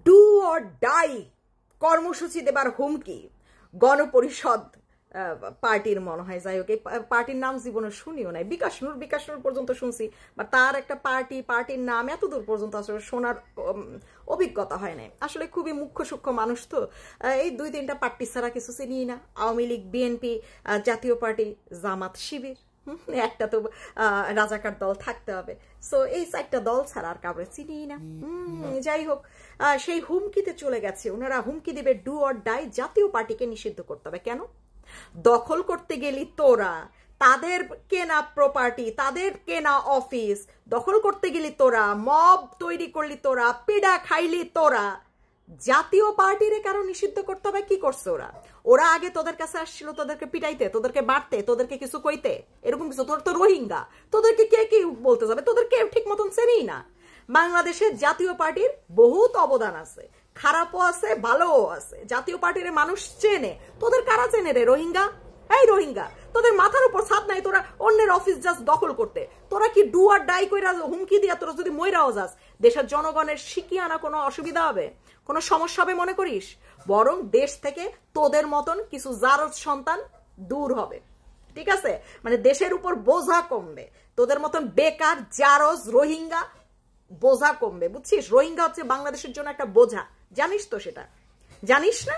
Do or die কর্মসূচি দেবার হুমকি গণপরিষদ পার্টির মনে হয়, যাই হোক এই পার্টির নাম জীবনে শুনিও নাই, বিকাশ নূর পর্যন্ত শুনছি, বা তার একটা পার্টির নাম এতদূর পর্যন্ত আসলে শোনার অভিজ্ঞতা হয় নাই। আসলে খুবই মুখ্য সূক্ষ্ম মানুষ তো, এই 2-3টা পার্টি ছাড়া কিছু চিনি না। আওয়ামী লীগ, বিএনপি, জাতীয় পার্টি, জামাত, শিবির, একটা তো রাজাকার দল থাকতে হবে। সো এই 4টা দল ছাড়া আর কাউকে চিনি না। যাই হোক, সেই হুমকিতে চলে গেছে। ওনারা হুমকি দিবে ডু অর ডাই, জাতীয় পার্টিকে নিষিদ্ধ করতে হবে। কেন? দখল করতে গেলি তোরা, তাদের কেনা প্রপার্টি, তাদের কেনা অফিস দখল করতে গেলি তোরা, মব তৈরি করলি তোরা, পিডা খাইলি তোরা, জাতীয় পার্টিরে কারো নিষিদ্ধ করতে হবে? কি করছে ওরা? ওরা আগে তোদের কাছে আসছিল তোদেরকে পিটাইতে, তোদেরকে মারতে, তোদেরকে কিছু কইতে, এরকম কিছু। তোর তো রোহিঙ্গা, তোদেরকে কে কি বলতে যাবে? তোদের কেউ ঠিক মতন চেনেই না। বাংলাদেশের জাতীয় পার্টির বহুত অবদান আছে, খারাপও আছে, ভালোও আছে। জাতীয় পার্টির মানুষ চেনে, তোদের কারা চেনে রে? রোহিঙ্গা। এই রোহিঙ্গা, তোদের মাথার উপর ছাদ নাই, তোরা অন্যের অফিস জাস্ট দখল করতে। তোরা কি ডু আর ডাই কইরা হুমকি দিয়া তোরা যদি মইরাও যাস, দেশের জনগণের শিখিয়ে আনা কোনো অসুবিধা হবে, কোনো সমস্যা হবে মনে করিস? বরং দেশ থেকে তোদের মতন কিছু জারজ সন্তান দূর হবে, ঠিক আছে? মানে দেশের উপর বোঝা কমবে, তোদের মতন বেকার জারজ রোহিঙ্গা বোঝা কমবে, বুঝছিস? রোহিঙ্গা হচ্ছে বাংলাদেশের জন্য একটা বোঝা, জানিস তো? সেটা জানিস না?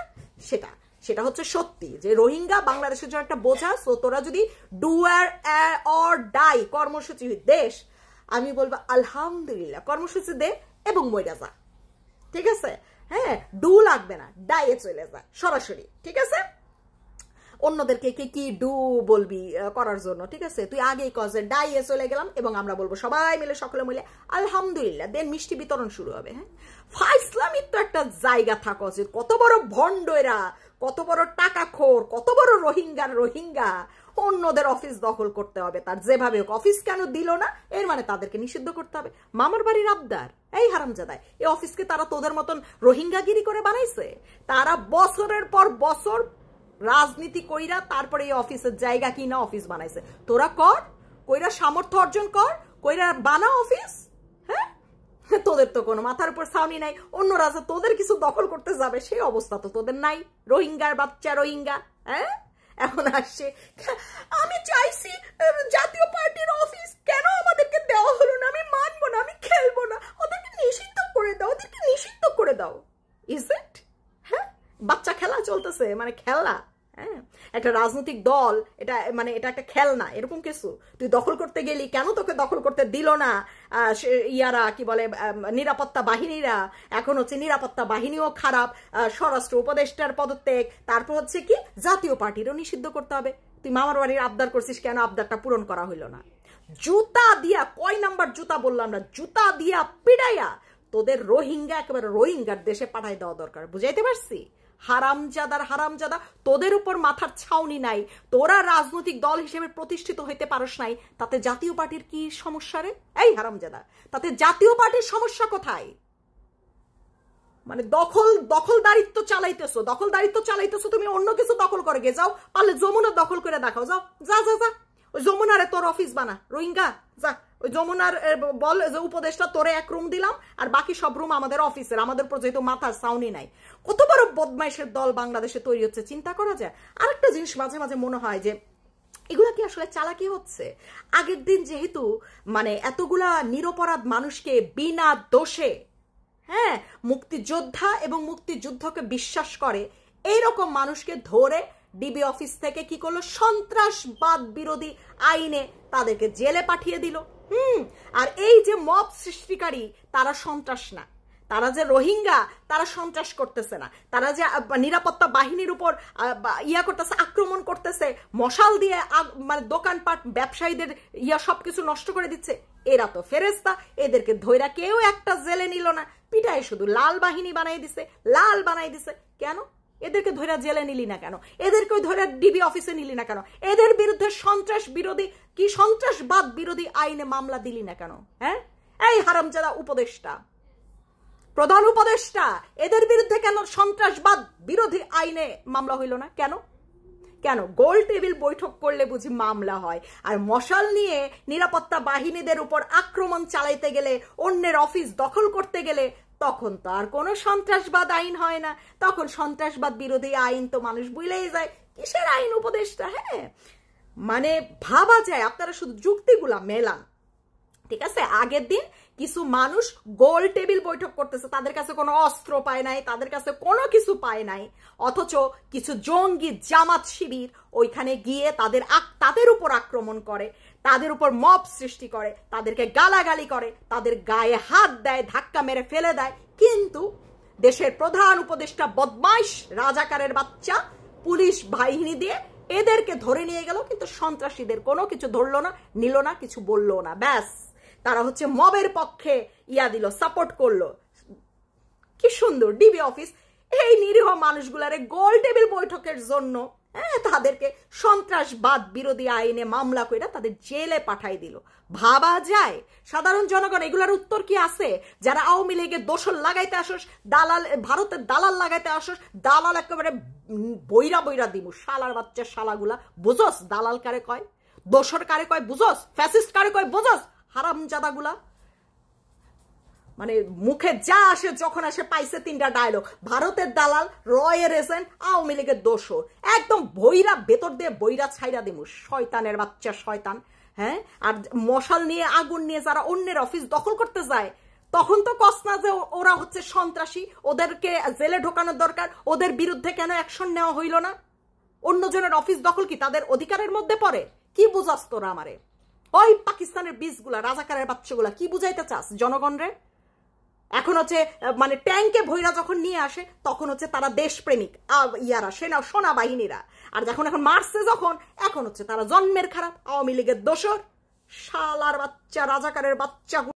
সেটা হচ্ছে সত্যি যে রোহিঙ্গা বাংলাদেশের জন্য একটা বোঝা। সো তোরা যদি ডু অর ডাই কর্মসূচি দেশ, আমি বলবো আলহামদুলিল্লাহ, কর্মসূচি দে এবং মইরা যা, ঠিক আছে? হ্যাঁ, ডু লাগবে না, ডাইয়ে চলে যা সরাসরি, ঠিক আছে? অন্যদেরকে কি ডু বলবি করার জন্য, ঠিক আছে? তুই আগেই কজে ডাইয়ে চলে গেলাম এবং আমরা বলবো সবাই মিলে, সকলে মিলে আলহামদুলিল্লাহ, দেন মিষ্টি বিতরণ শুরু হবে। হ্যাঁ, ফাইসলামির তো একটা জায়গা থাকা উচিত। কত বড় ভণ্ড এরা, কত বড় টাকাখোর, কত বড় রোহিঙ্গা। অন্যদের অফিস দখল করতে হবে, তার যেভাবে হোক। অফিস কেন দিল না, এর মানে তাদেরকে নিষিদ্ধ করতে হবে। মামার বাড়ির আবদার, এই হারামজাদায়, এই অফিসকে তারা তোদের মতন রোহিঙ্গাগিরি করে বানাইছে। তারা বছরের পর বছর রাজনীতি কইরা তারপরে এই অফিসের জায়গা কিনা অফিস বানাইছে। তোরা কর, কইরা সামর্থ্য অর্জন কর, কইরা বানা অফিস। হ্যাঁ, তোদের তো কোনো মাথার উপর ছাউনি নাই। অন্য রাজা তোদের কিছু দখল করতে যাবে, সেই অবস্থা তো তোদের নাই। রোহিঙ্গার বাচ্চা রোহিঙ্গা। হ্যাঁ, এখন আসছে আমি চাইছি জাতীয় পার্টির অফিস কেন আমাদেরকে দেওয়া হলো না, আমি মানবো না, আমি খেলবো না, ওদেরকে নিষিদ্ধ করে দাও, ওদেরকে নিষিদ্ধ করে দাও। Is it? হ্যাঁ, বাচ্চা খেলা চলতেছে, মানে খেলনা। হ্যাঁ, একটা রাজনৈতিক দল, এটা মানে এটা একটা খেলনা, এরকম কিছু। তুই দখল করতে গেলি, কেন তোকে দখল করতে দিল না ইয়ারা, কি বলে, নিরাপত্তা বাহিনীরা? এখন হচ্ছে নিরাপত্তা বাহিনীও খারাপ, স্বরাষ্ট্র উপদেষ্টার পদত্যাগ, তারপর হচ্ছে কি জাতীয় পার্টিরও নিষিদ্ধ করতে হবে। তুই মামার বাড়ির আবদার করছিস, কেন আবদারটা পূরণ করা হইল না? জুতা দিয়া, কয় নাম্বার জুতা বললাম না, জুতা দিয়া পিড়াইয়া তোদের রোহিঙ্গা একেবারে রোহিঙ্গার দেশে পাঠাই দেওয়া দরকার। বুঝাইতে পারছি? হারামজাদা, তোদের উপর মাথার ছাউনি নাই, তোরা রাজনৈতিক দল হিসেবে প্রতিষ্ঠিত হইতে পারস নাই, তাতে জাতীয় পার্টির কি সমস্যা রে? এই হারামজাদা, তাতে জাতীয় পার্টির সমস্যা কোথায়? মানে দখলদারিত্ব চালাইতেছো তুমি। অন্য কিছু দখল করে গে যাও, পারলে যমুনা দখল করে দেখাও, যাও, যা যা যা, ওই যমুনারে তোর অফিস বানা, রোহিঙ্গা যা। ওই যমুনার বল যে উপদেশটা, তোরে এক রুম দিলাম, আর বাকি সব রুম আমাদের অফিসের। আমাদের উপর যেহেতু মাথার ছাউনি নাই। কত বড় বদমাইশের দল বাংলাদেশে তৈরি হচ্ছে, চিন্তা করা যায়। আরেকটা জিনিস মাঝে মাঝে মনে হয় যে এগুলা কি আসলে চালাকি হচ্ছে? আগের দিন যেহেতু মানে এতগুলা নিরপরাধ মানুষকে বিনা দোষে, হ্যাঁ, মুক্তিযোদ্ধা এবং মুক্তিযুদ্ধকে বিশ্বাস করে এইরকম মানুষকে ধরে ডিবি অফিস থেকে কি করলো, সন্ত্রাসবাদ বিরোধী আইনে তাদেরকে জেলে পাঠিয়ে দিল। আর এই যে মব সৃষ্টিকারী, তারা সন্ত্রাস না, তারা যে রোহিঙ্গা, তারা সন্ত্রাস করতেছে না, তারা যে নিরাপত্তা বাহিনীর উপর করতেছে, আক্রমণ করতেছে, মশাল দিয়ে মানে দোকানপাট ব্যবসায়ীদের সবকিছু নষ্ট করে দিচ্ছে, এরা তো ফেরেস্তা। এদেরকে ধৈরা কেউ একটা জেলে নিল না, পিটায় শুধু লাল বাহিনী বানাই দিছে। কেন এদেরকে ধৈরা জেলে নিলি না কেন? এদেরকে ধৈরা ডিবি অফিসে নিলি না কেন? এদের বিরুদ্ধে সন্ত্রাসবাদ বিরোধী আইনে মামলা দিলি না কেন? হ্যাঁ, এই হারামজাদা উপদেষ্টা, প্রধান উপদেষ্টা, এদের বিরুদ্ধে কেন সন্ত্রাসবাদ বিরোধী আইনে মামলা হইল না? কেন? কেন? গোল টেবিল বৈঠক করলে বুঝি মামলা হয়? আর মশাল নিয়ে নিরাপত্তা বাহিনীদের উপর আক্রমণ চালাইতে গেলে, অন্যের অফিস দখল করতে গেলে তখন তো আর কোনো সন্ত্রাসবাদ আইন হয় না, তখন সন্ত্রাসবাদ বিরোধী আইন তো মানুষ বুঝলেই যায়। কিসের আইন উপদেষ্টা? হ্যাঁ, মানে ভাবা যায়, আপনারা শুধু যুক্তিগুলা মেলান, ঠিক আছে? আগের দিন কিছু মানুষ গোল টেবিল বৈঠক করতেছে, তাদের কাছে কোনো অস্ত্র পায় নাই, তাদের কাছে কোনো কিছু পায় নাই, অথচ কিছু জঙ্গি জামাত শিবির ওইখানে গিয়ে তাদের উপর আক্রমণ করে, তাদের উপর মব সৃষ্টি করে, তাদেরকে গালাগালি করে, তাদের গায়ে হাত দেয়, ধাক্কা মেরে ফেলে দেয়। কিন্তু দেশের প্রধান উপদেষ্টা বদমাইশ রাজাকারের বাচ্চা পুলিশ বাহিনী দিয়ে এদেরকে ধরে নিয়ে গেল, কিন্তু সন্ত্রাসীদের কোনো কিছু ধরলো না, নিল না, কিছু বললো না। ব্যাস, তারা হচ্ছে মবের পক্ষে দিল, সাপোর্ট করলো। কি সুন্দর! ডিবি অফিস এই নিরীহ মানুষগুলারে গোল টেবিল বৈঠকের জন্য তাদেরকে সন্ত্রাসবাদ বিরোধী আইনে মামলা করে তাদের জেলে পাঠাই দিল। ভাবা যায়? সাধারণ জনগণ এগুলার উত্তর কি আছে? যারা আওয়ামী লীগের দোসর লাগাইতে আসোস, দালাল, ভারতের দালাল লাগাইতে আসোস, দালাল একেবারে বইরা বইরা দিমু। শালার বাচ্চা শালাগুলা, বুঝস দালাল কারে কয়, দোসর কারে কয় বুঝস, ফ্যাসিস্ট কারে কয় বুঝস? হারামজাদাগুলা, মানে মুখে যা আসে যখন আসে পাইছে তিনটা ডায়লগ। ভারতের দালাল, রয়ের এজেন্ট, আওয়ামী লীগের দোসর, একদম বইরা ভেতর দিয়ে বইরা ছাইরা দিমু। শয়তানের বাচ্চা শয়তান। হ্যাঁ, আর মশাল নিয়ে, আগুন নিয়ে যারা অন্যের অফিস দখল করতে যায়, তখন তো কস না যে ওরা হচ্ছে সন্ত্রাসী, ওদেরকে জেলে ঢোকানোর দরকার, ওদের বিরুদ্ধে কেন অ্যাকশন নেওয়া হইল না? অন্যজনের অফিস দখল কি তাদের অধিকারের মধ্যে পড়ে? কি বুঝাস তোরা আমারে? ওই পাকিস্তানের বীজগুলা, রাজাকারের বাচ্চাগুলা, কি বুঝাইতে চাস জনগণরে? এখন হচ্ছে মানে ট্যাঙ্কে ভৈরা যখন নিয়ে আসে তখন হচ্ছে তারা দেশপ্রেমিক ইয়ারা, সেনা বাহিনীরা, আর এখন মারছে যখন, এখন হচ্ছে তারা জন্মের খারাপ, আওয়ামী লীগের দোসর। শালার বাচ্চা, রাজাকারের বাচ্চা।